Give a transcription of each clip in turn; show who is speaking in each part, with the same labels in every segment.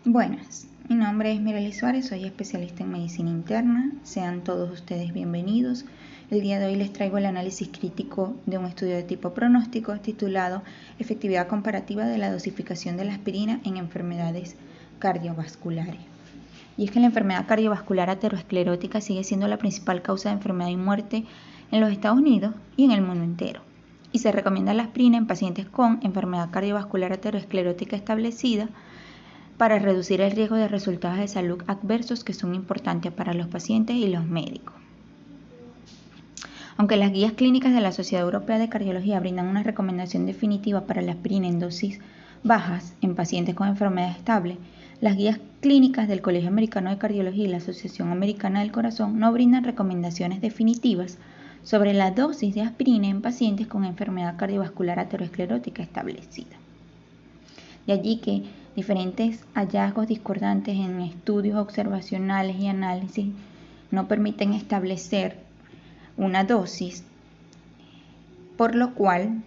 Speaker 1: Buenas, mi nombre es Mirely Suárez, soy especialista en medicina interna. Sean todos ustedes bienvenidos. El día de hoy les traigo el análisis crítico de un estudio de tipo pronóstico titulado Efectividad comparativa de la dosificación de la aspirina en enfermedades cardiovasculares. Y es que la enfermedad cardiovascular aterosclerótica sigue siendo la principal causa de enfermedad y muerte en los Estados Unidos y en el mundo entero. Y se recomienda la aspirina en pacientes con enfermedad cardiovascular aterosclerótica establecida para reducir el riesgo de resultados de salud adversos que son importantes para los pacientes y los médicos. Aunque las guías clínicas de la Sociedad Europea de Cardiología brindan una recomendación definitiva para la aspirina en dosis bajas en pacientes con enfermedad estable, las guías clínicas del Colegio Americano de Cardiología y la Asociación Americana del Corazón no brindan recomendaciones definitivas sobre la dosis de aspirina en pacientes con enfermedad cardiovascular aterosclerótica establecida. De allí que diferentes hallazgos discordantes en estudios observacionales y análisis no permiten establecer una dosis, por lo cual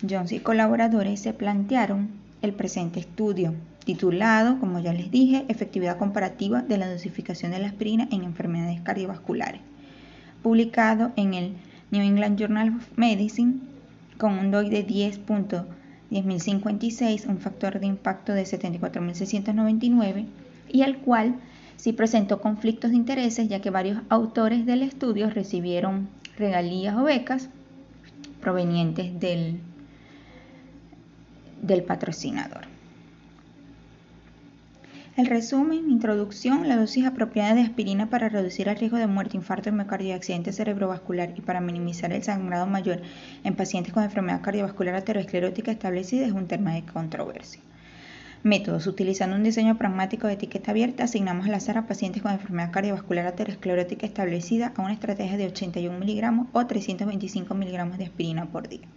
Speaker 1: Jones y colaboradores se plantearon el presente estudio, titulado, como ya les dije, Efectividad comparativa de la dosificación de la aspirina en enfermedades cardiovasculares, publicado en el New England Journal of Medicine con un DOI de 10.56, un factor de impacto de 74.699 y al cual sí presentó conflictos de intereses, ya que varios autores del estudio recibieron regalías o becas provenientes del patrocinador. El resumen, introducción, la dosis apropiada de aspirina para reducir el riesgo de muerte, infarto, miocardio y accidente cerebrovascular y para minimizar el sangrado mayor en pacientes con enfermedad cardiovascular aterosclerótica establecida es un tema de controversia. Métodos. Utilizando un diseño pragmático de etiqueta abierta, asignamos al azar a pacientes con enfermedad cardiovascular aterosclerótica establecida a una estrategia de 81 miligramos o 325 miligramos de aspirina por día.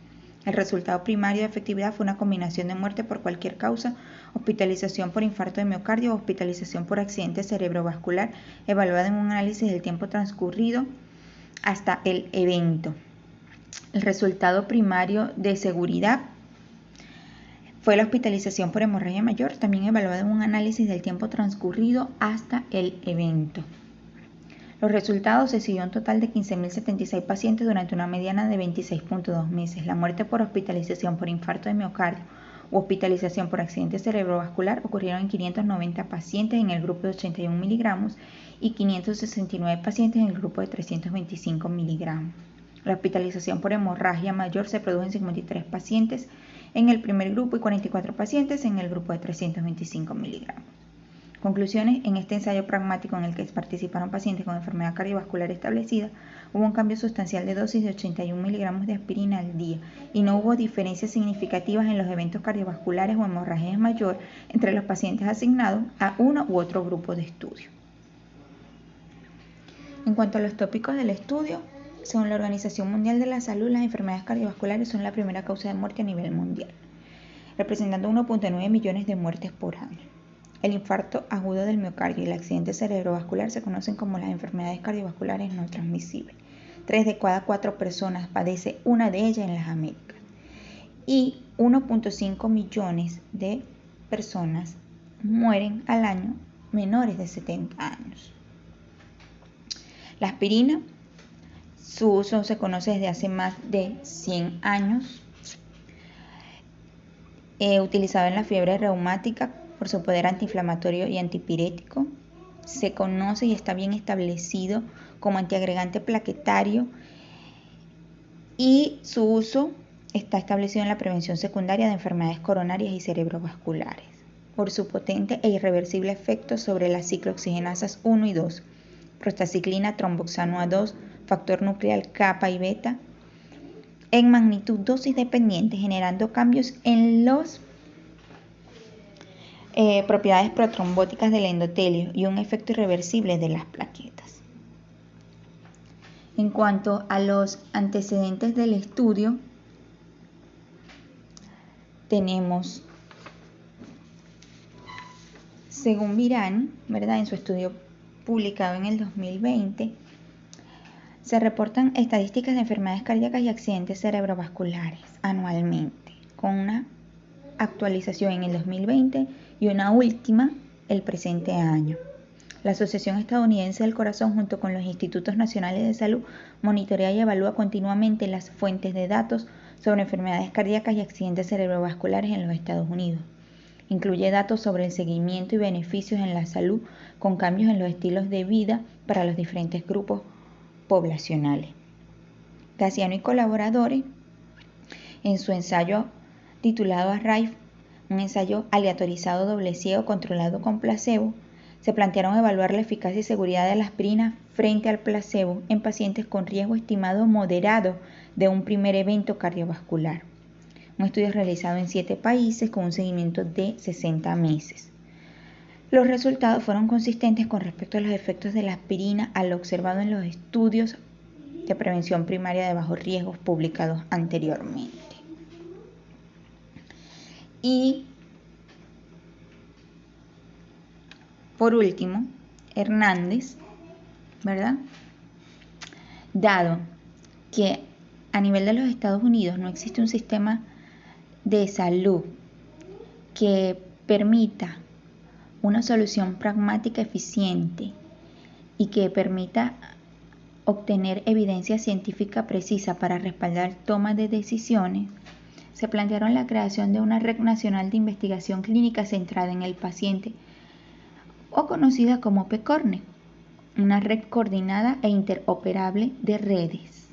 Speaker 1: El resultado primario de efectividad fue una combinación de muerte por cualquier causa, hospitalización por infarto de miocardio o hospitalización por accidente cerebrovascular, evaluada en un análisis del tiempo transcurrido hasta el evento. El resultado primario de seguridad fue la hospitalización por hemorragia mayor, también evaluada en un análisis del tiempo transcurrido hasta el evento. Los resultados se siguió un total de 15.076 pacientes durante una mediana de 26.2 meses. La muerte por hospitalización por infarto de miocardio u hospitalización por accidente cerebrovascular ocurrieron en 590 pacientes en el grupo de 81 miligramos y 569 pacientes en el grupo de 325 miligramos. La hospitalización por hemorragia mayor se produjo en 53 pacientes en el primer grupo y 44 pacientes en el grupo de 325 miligramos. Conclusiones. En este ensayo pragmático en el que participaron pacientes con enfermedad cardiovascular establecida, hubo un cambio sustancial de dosis de 81 miligramos de aspirina al día y no hubo diferencias significativas en los eventos cardiovasculares o hemorragia mayor entre los pacientes asignados a uno u otro grupo de estudio. En cuanto a los tópicos del estudio, según la Organización Mundial de la Salud, las enfermedades cardiovasculares son la primera causa de muerte a nivel mundial, representando 1.9 millones de muertes por año. El infarto agudo del miocardio y el accidente cerebrovascular se conocen como las enfermedades cardiovasculares no transmisibles. 3 de cada 4 personas padece una de ellas en las Américas y 1.5 millones de personas mueren al año menores de 70 años. La aspirina, su uso se conoce desde hace más de 100 años, utilizado en la fiebre reumática por su poder antiinflamatorio y antipirético. Se conoce y está bien establecido como antiagregante plaquetario y su uso está establecido en la prevención secundaria de enfermedades coronarias y cerebrovasculares por su potente e irreversible efecto sobre las ciclooxigenasas 1 y 2, prostaciclina, tromboxano A2, factor nuclear kappa y beta, en magnitud dosis dependiente, generando cambios en las propiedades protrombóticas del endotelio y un efecto irreversible de las plaquetas. En cuanto a los antecedentes del estudio, tenemos, según Virani, ¿verdad? En su estudio publicado en el 2020, se reportan estadísticas de enfermedades cardíacas y accidentes cerebrovasculares anualmente, con una actualización en el 2020 y una última el presente año. La Asociación Estadounidense del Corazón, junto con los Institutos Nacionales de Salud, monitorea y evalúa continuamente las fuentes de datos sobre enfermedades cardíacas y accidentes cerebrovasculares en los Estados Unidos. Incluye datos sobre el seguimiento y beneficios en la salud con cambios en los estilos de vida para los diferentes grupos poblacionales. Casiano y colaboradores, en su ensayo titulado Arrive, un ensayo aleatorizado doble ciego controlado con placebo, se plantearon evaluar la eficacia y seguridad de la aspirina frente al placebo en pacientes con riesgo estimado moderado de un primer evento cardiovascular. Un estudio realizado en 7 países con un seguimiento de 60 meses. Los resultados fueron consistentes con respecto a los efectos de la aspirina a lo observado en los estudios de prevención primaria de bajos riesgos publicados anteriormente. Y por último, Hernández, ¿verdad? Dado que a nivel de los Estados Unidos no existe un sistema de salud que permita una solución pragmática eficiente y que permita obtener evidencia científica precisa para respaldar tomas de decisiones, se plantearon la creación de una red nacional de investigación clínica centrada en el paciente, o conocida como PECORNE, una red coordinada e interoperable de redes,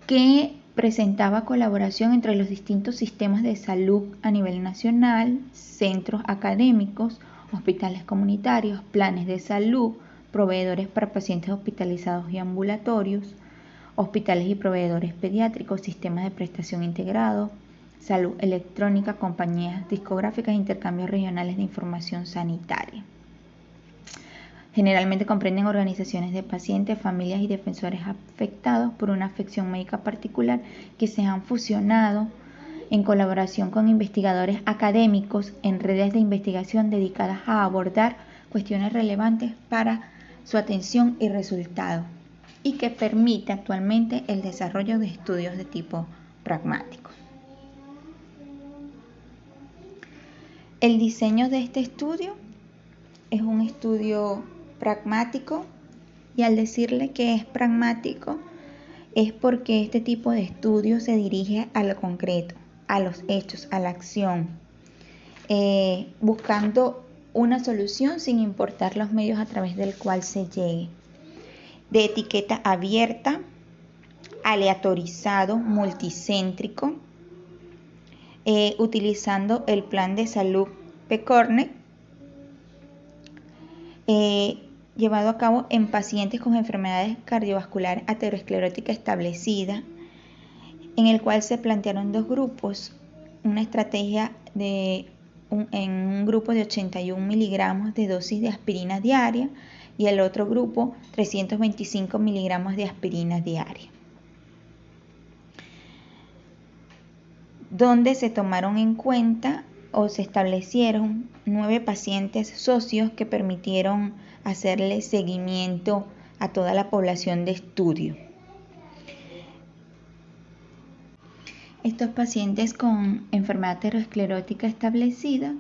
Speaker 1: que presentaba colaboración entre los distintos sistemas de salud a nivel nacional, centros académicos, hospitales comunitarios, planes de salud, proveedores para pacientes hospitalizados y ambulatorios, hospitales y proveedores pediátricos, sistemas de prestación integrados, salud electrónica, compañías discográficas e intercambios regionales de información sanitaria. Generalmente comprenden organizaciones de pacientes, familias y defensores afectados por una afección médica particular que se han fusionado en colaboración con investigadores académicos en redes de investigación dedicadas a abordar cuestiones relevantes para su atención y resultado, y que permite actualmente el desarrollo de estudios de tipo pragmático. El diseño de este estudio es un estudio pragmático, y al decirle que es pragmático es porque este tipo de estudio se dirige a lo concreto, a los hechos, a la acción, buscando una solución sin importar los medios a través del cual se llegue. De etiqueta abierta, aleatorizado, multicéntrico, utilizando el plan de salud PECORNE, llevado a cabo en pacientes con enfermedades cardiovasculares ateroscleróticas establecidas, en el cual se plantearon 2 grupos, una estrategia en un grupo de 81 miligramos de dosis de aspirina diaria y el otro grupo 325 miligramos de aspirina diaria, donde se tomaron en cuenta o se establecieron 9 pacientes socios que permitieron hacerle seguimiento a toda la población de estudio. Estos pacientes con enfermedad aterosclerótica establecida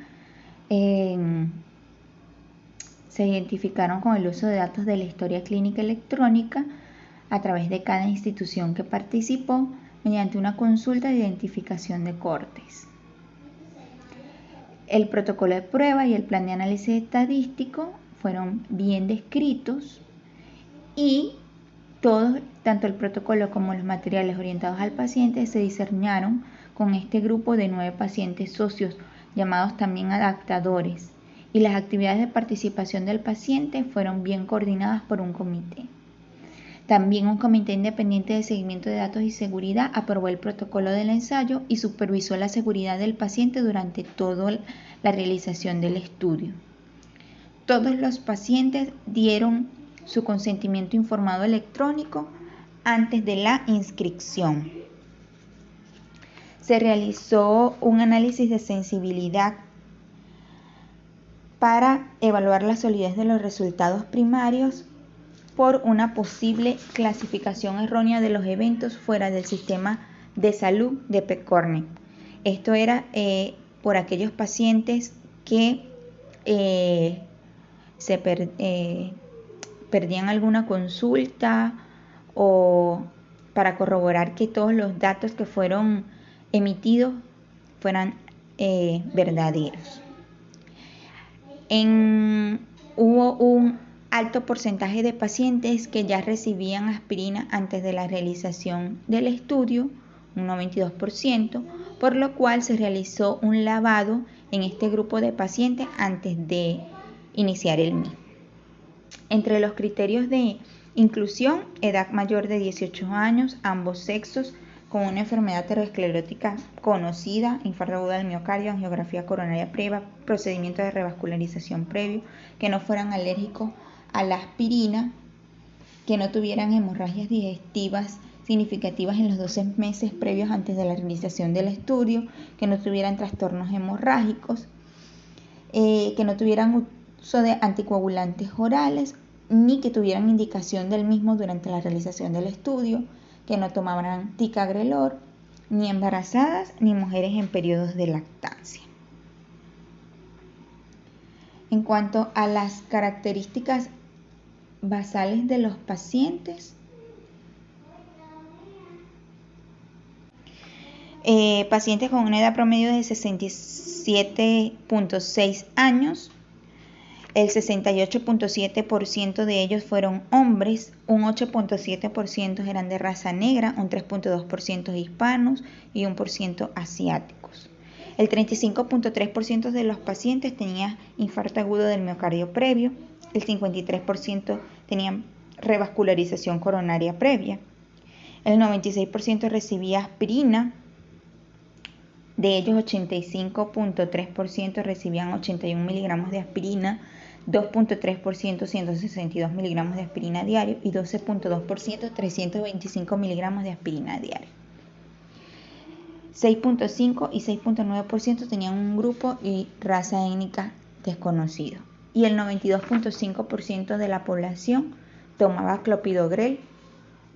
Speaker 1: se identificaron con el uso de datos de la historia clínica electrónica a través de cada institución que participó mediante una consulta de identificación de cortes. El protocolo de prueba y el plan de análisis estadístico fueron bien descritos, y todos, tanto el protocolo como los materiales orientados al paciente, se diseñaron con este grupo de 9 pacientes socios, llamados también adaptadores, y las actividades de participación del paciente fueron bien coordinadas por un comité. También un comité independiente de seguimiento de datos y seguridad aprobó el protocolo del ensayo y supervisó la seguridad del paciente durante toda la realización del estudio. Todos los pacientes dieron su consentimiento informado electrónico antes de la inscripción. Se realizó un análisis de sensibilidad para evaluar la solidez de los resultados primarios por una posible clasificación errónea de los eventos fuera del sistema de salud de PECORNE. Esto era por aquellos pacientes que perdían alguna consulta o para corroborar que todos los datos que fueron emitidos fueran verdaderos. Hubo un alto porcentaje de pacientes que ya recibían aspirina antes de la realización del estudio, un 92%, por lo cual se realizó un lavado en este grupo de pacientes antes de iniciar el mismo. Entre los criterios de inclusión, edad mayor de 18 años, ambos sexos, con una enfermedad aterosclerótica conocida, infarto agudo del miocardio, angiografía coronaria previa, procedimiento de revascularización previo, que no fueran alérgicos a la aspirina, que no tuvieran hemorragias digestivas significativas en los 12 meses previos antes de la realización del estudio, que no tuvieran trastornos hemorrágicos, que no tuvieran uso de anticoagulantes orales, ni que tuvieran indicación del mismo durante la realización del estudio, que no tomaran ticagrelor, ni embarazadas ni mujeres en periodos de lactancia. En cuanto a las características basales de los pacientes, pacientes con una edad promedio de 67.6 años, el 68.7% de ellos fueron hombres, un 8.7% eran de raza negra, un 3.2% hispanos y 1% asiáticos. El 35.3% de los pacientes tenía infarto agudo del miocardio previo, el 53% tenían revascularización coronaria previa, el 96% recibía aspirina. De ellos, 85.3% recibían 81 miligramos de aspirina, 2.3% 162 miligramos de aspirina diario y 12.2% 325 miligramos de aspirina diario. 6.5 y 6.9% tenían un grupo y raza étnica desconocido. Y el 92.5% de la población tomaba clopidogrel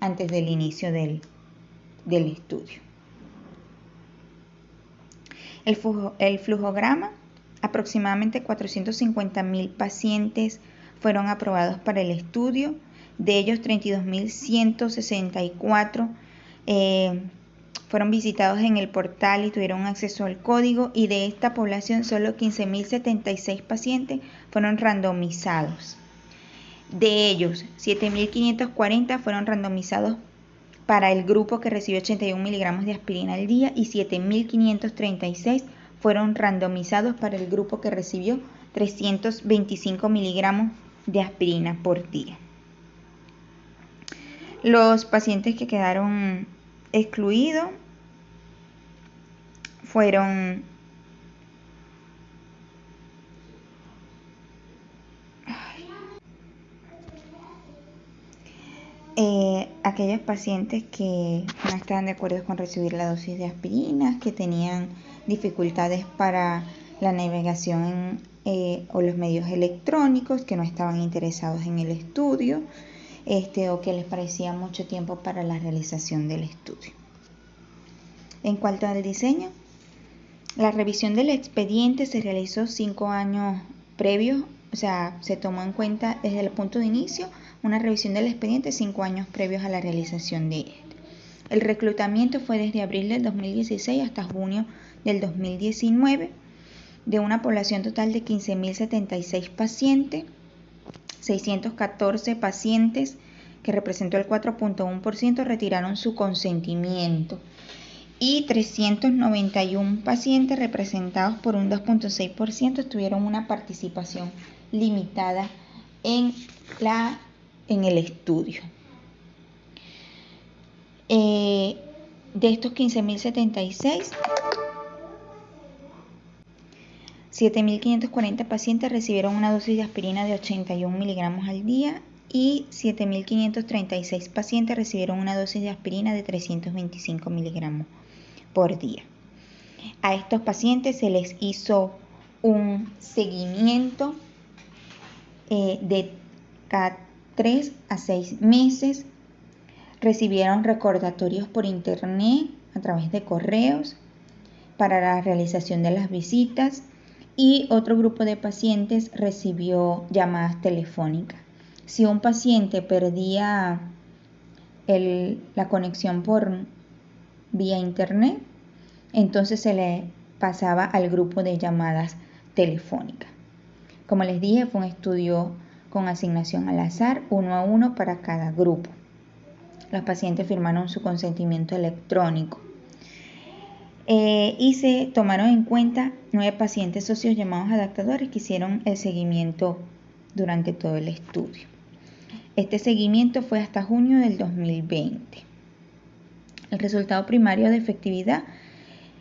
Speaker 1: antes del inicio del estudio. El flujograma, aproximadamente 450.000 pacientes fueron aprobados para el estudio, de ellos 32.164 fueron visitados en el portal y tuvieron acceso al código, y de esta población solo 15.076 pacientes fueron randomizados. De ellos, 7.540 fueron randomizados para el grupo que recibió 81 miligramos de aspirina al día y 7.536 fueron randomizados para el grupo que recibió 325 miligramos de aspirina por día. Los pacientes que quedaron excluidos fueron aquellos pacientes que no estaban de acuerdo con recibir la dosis de aspirina, que tenían dificultades para la navegación o los medios electrónicos, que no estaban interesados en el estudio, o que les parecía mucho tiempo para la realización del estudio. En cuanto al diseño, la revisión del expediente se realizó 5 años previos, o sea, se tomó en cuenta desde el punto de inicio una revisión del expediente 5 años previos a la realización de este. El reclutamiento fue desde abril del 2016 hasta junio del 2019, de una población total de 15.076 pacientes, 614 pacientes, que representó el 4.1%, retiraron su consentimiento, y 391 pacientes, representados por un 2.6%, tuvieron una participación limitada en el estudio. De estos 15.076, 7.540 pacientes recibieron una dosis de aspirina de 81 miligramos al día y 7.536 pacientes recibieron una dosis de aspirina de 325 miligramos por día. A estos pacientes se les hizo un seguimiento de cada 3 a 6 meses. Recibieron recordatorios por internet a través de correos para la realización de las visitas. y otro grupo de pacientes recibió llamadas telefónicas. Si un paciente perdía la conexión por vía internet, entonces se le pasaba al grupo de llamadas telefónicas. Como les dije, fue un estudio con asignación al azar, 1 a 1 para cada grupo. Los pacientes firmaron su consentimiento electrónico. Y se tomaron en cuenta 9 pacientes socios llamados adaptadores que hicieron el seguimiento durante todo el estudio. Este seguimiento fue hasta junio del 2020. El resultado primario de efectividad: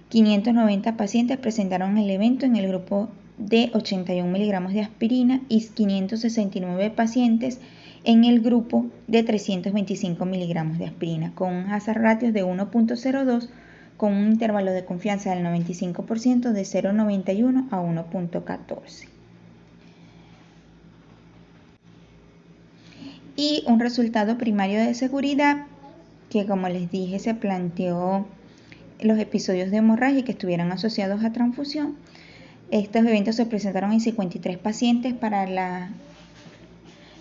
Speaker 1: 590 pacientes presentaron el evento en el grupo de 81 miligramos de aspirina y 569 pacientes en el grupo de 325 miligramos de aspirina, con un hazard ratio de 1.02, con un intervalo de confianza del 95% de 0.91 a 1.14. Y un resultado primario de seguridad que, como les dije, se planteó los episodios de hemorragia que estuvieran asociados a transfusión. Estos eventos se presentaron en 53 pacientes para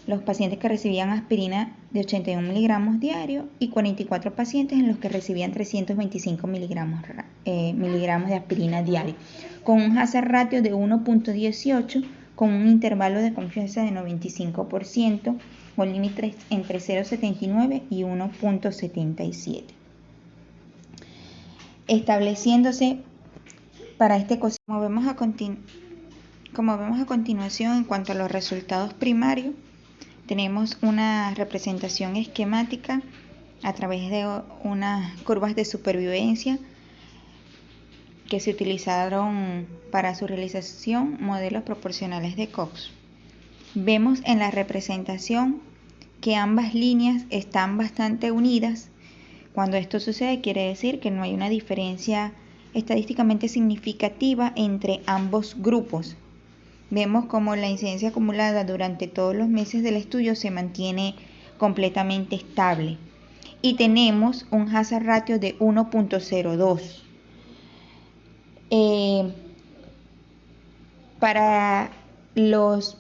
Speaker 1: los pacientes que recibían aspirina de 81 miligramos diario y 44 pacientes en los que recibían 325 miligramos de aspirina diario, con un hazard ratio de 1.18, con un intervalo de confianza de 95%, con límites entre 0.79 y 1.77. Estableciéndose para este como vemos a continuación, en cuanto a los resultados primarios, tenemos una representación esquemática a través de unas curvas de supervivencia que se utilizaron para su realización modelos proporcionales de Cox. Vemos en la representación que ambas líneas están bastante unidas. Cuando esto sucede, quiere decir que no hay una diferencia estadísticamente significativa entre ambos grupos. Vemos como la incidencia acumulada durante todos los meses del estudio se mantiene completamente estable y tenemos un hazard ratio de 1.02. Para los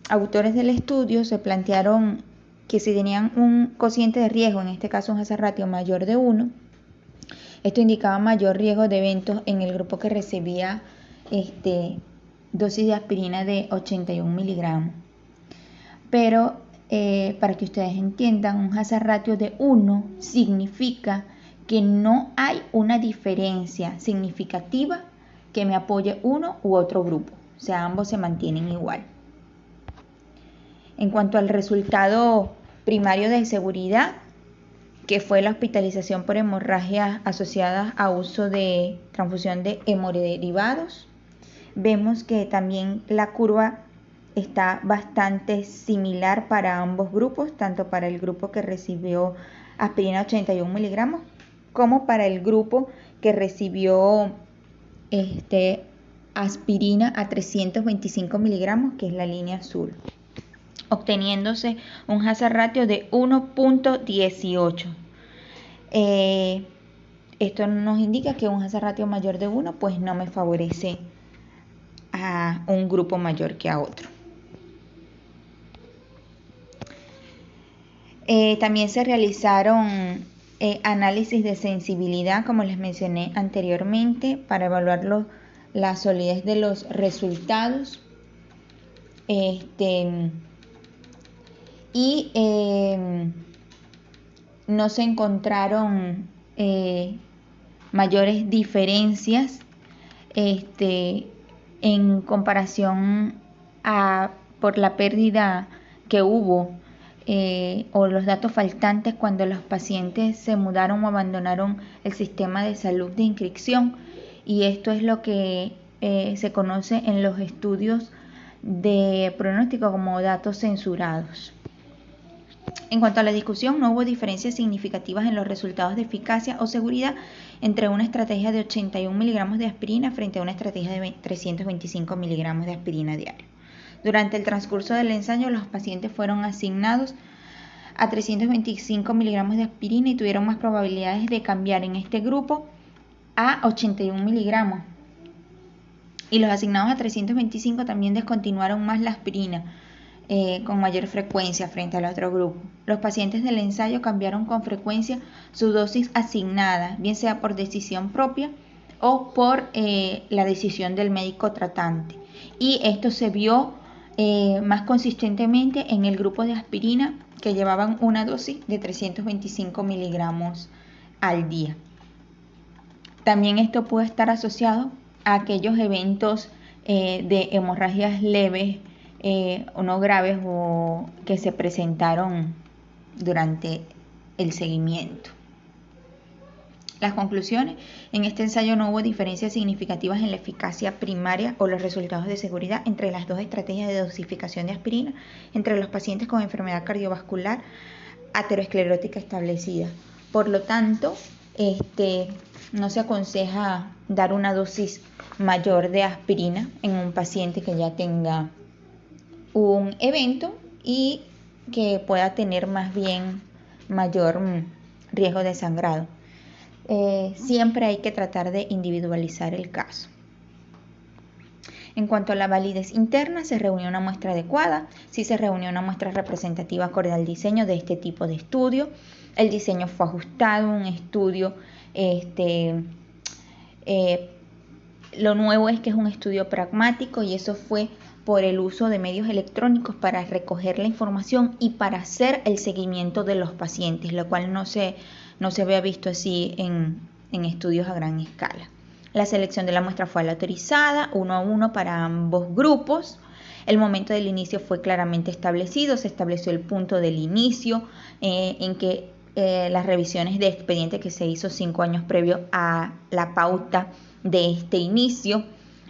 Speaker 1: autores del estudio se plantearon que si tenían un cociente de riesgo, en este caso un hazard ratio mayor de 1, esto indicaba mayor riesgo de eventos en el grupo que recibía dosis de aspirina de 81 miligramos. Pero para que ustedes entiendan, un hazard ratio de 1 significa que no hay una diferencia significativa que me apoye uno u otro grupo, o sea, ambos se mantienen igual. En cuanto al resultado primario de seguridad, que fue la hospitalización por hemorragia asociada a uso de transfusión de hemoderivados, vemos que también la curva está bastante similar para ambos grupos, tanto para el grupo que recibió aspirina 81 miligramos como para el grupo que recibió aspirina a 325 miligramos, que es la línea azul, obteniéndose un hazard ratio de 1.18. Esto nos indica que un hazard ratio mayor de 1 pues no me favorece a un grupo mayor que a otro. También se realizaron análisis de sensibilidad, como les mencioné anteriormente, para evaluar la solidez de los resultados. No se encontraron mayores diferencias en comparación por la pérdida que hubo o los datos faltantes cuando los pacientes se mudaron o abandonaron el sistema de salud de inscripción, y esto es lo que se conoce en los estudios de pronóstico como datos censurados. En cuanto a la discusión, no hubo diferencias significativas en los resultados de eficacia o seguridad entre una estrategia de 81 miligramos de aspirina frente a una estrategia de 325 miligramos de aspirina diario. Durante el transcurso del ensayo, los pacientes fueron asignados a 325 miligramos de aspirina y tuvieron más probabilidades de cambiar en este grupo a 81 miligramos. Y los asignados a 325 también descontinuaron más la aspirina con mayor frecuencia frente al otro grupo. Los pacientes del ensayo cambiaron con frecuencia su dosis asignada, bien sea por decisión propia o por la decisión del médico tratante. Y esto se vio más consistentemente en el grupo de aspirina, que llevaban una dosis de 325 miligramos al día. También esto puede estar asociado a aquellos eventos de hemorragias leves o no graves o que se presentaron durante el seguimiento. Las conclusiones: en este ensayo no hubo diferencias significativas en la eficacia primaria o los resultados de seguridad entre las dos estrategias de dosificación de aspirina entre los pacientes con enfermedad cardiovascular aterosclerótica establecida. Por lo tanto, no se aconseja dar una dosis mayor de aspirina en un paciente que ya tenga un evento y que pueda tener más bien mayor riesgo de sangrado. Siempre hay que tratar de individualizar el caso. En cuanto a la validez interna, se reunió una muestra adecuada, sí se reunió una muestra representativa acorde al diseño de este tipo de estudio. El diseño fue ajustado, un estudio, lo nuevo es que es un estudio pragmático y eso fue por el uso de medios electrónicos para recoger la información y para hacer el seguimiento de los pacientes, lo cual no se había visto así en estudios a gran escala. La selección de la muestra fue aleatorizada, 1 a 1 para ambos grupos. El momento del inicio fue claramente establecido, se estableció el punto del inicio en que las revisiones de expediente que se hizo 5 años previo a la pauta de este inicio,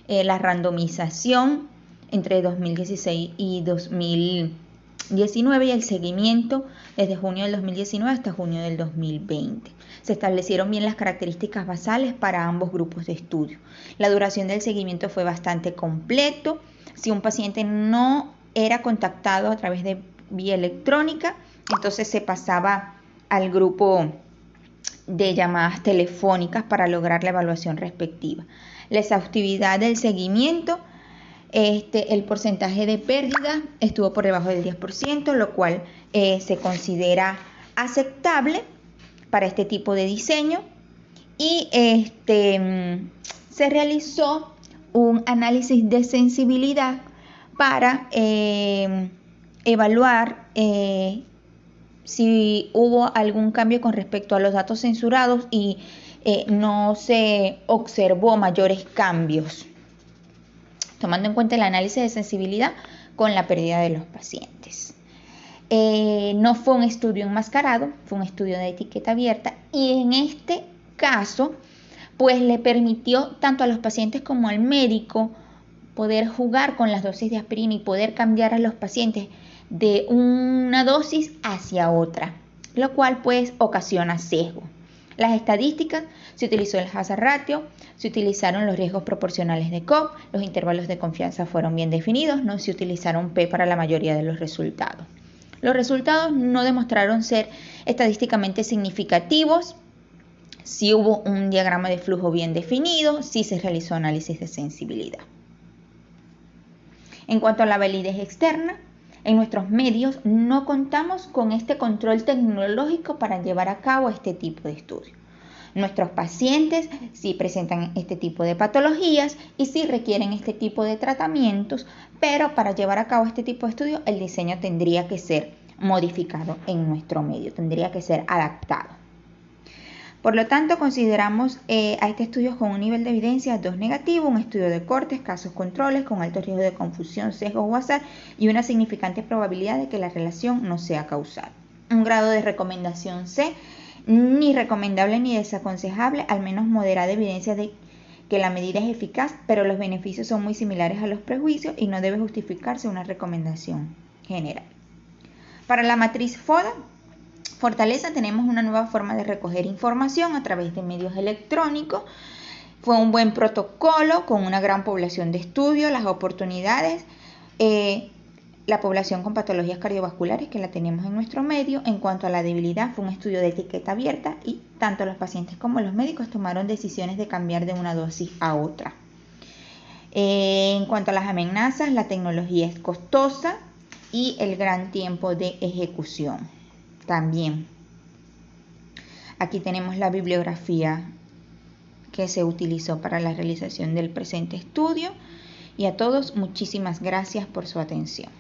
Speaker 1: la randomización entre 2016 y 2019 y el seguimiento desde junio del 2019 hasta junio del 2020. Se establecieron bien las características basales para ambos grupos de estudio. La duración del seguimiento fue bastante completo. Si un paciente no era contactado a través de vía electrónica, entonces se pasaba al grupo de llamadas telefónicas para lograr la evaluación respectiva. La exhaustividad del seguimiento, el porcentaje de pérdida estuvo por debajo del 10%, lo cual se considera aceptable para este tipo de diseño. Y se realizó un análisis de sensibilidad para evaluar si hubo algún cambio con respecto a los datos censurados y no se observó mayores cambios, tomando en cuenta el análisis de sensibilidad con la pérdida de los pacientes. No fue un estudio enmascarado, fue un estudio de etiqueta abierta y en este caso pues le permitió tanto a los pacientes como al médico poder jugar con las dosis de aspirina y poder cambiar a los pacientes de una dosis hacia otra, lo cual pues ocasiona sesgo. Las estadísticas: se utilizó el hazard ratio, se utilizaron los riesgos proporcionales de Cobb, los intervalos de confianza fueron bien definidos, no se utilizaron P para la mayoría de los resultados. Los resultados no demostraron ser estadísticamente significativos. Sí hubo un diagrama de flujo bien definido, sí se realizó análisis de sensibilidad. En cuanto a la validez externa, en nuestros medios no contamos con este control tecnológico para llevar a cabo este tipo de estudio. Nuestros pacientes sí presentan este tipo de patologías y sí requieren este tipo de tratamientos, pero para llevar a cabo este tipo de estudio el diseño tendría que ser modificado en nuestro medio, tendría que ser adaptado. Por lo tanto, consideramos a este estudio con un nivel de evidencia 2 negativo, un estudio de cortes, casos controles con alto riesgo de confusión, sesgo o azar y una significante probabilidad de que la relación no sea causal. Un grado de recomendación C, ni recomendable ni desaconsejable, al menos moderada evidencia de que la medida es eficaz, pero los beneficios son muy similares a los prejuicios y no debe justificarse una recomendación general. Para la matriz FODA, Fortaleza, tenemos una nueva forma de recoger información a través de medios electrónicos. Fue un buen protocolo con una gran población de estudio, las oportunidades, la población con patologías cardiovasculares que la tenemos en nuestro medio. En cuanto a la debilidad, fue un estudio de etiqueta abierta y tanto los pacientes como los médicos tomaron decisiones de cambiar de una dosis a otra. En cuanto a las amenazas, la tecnología es costosa y el gran tiempo de ejecución también. Aquí tenemos la bibliografía que se utilizó para la realización del presente estudio y a todos muchísimas gracias por su atención.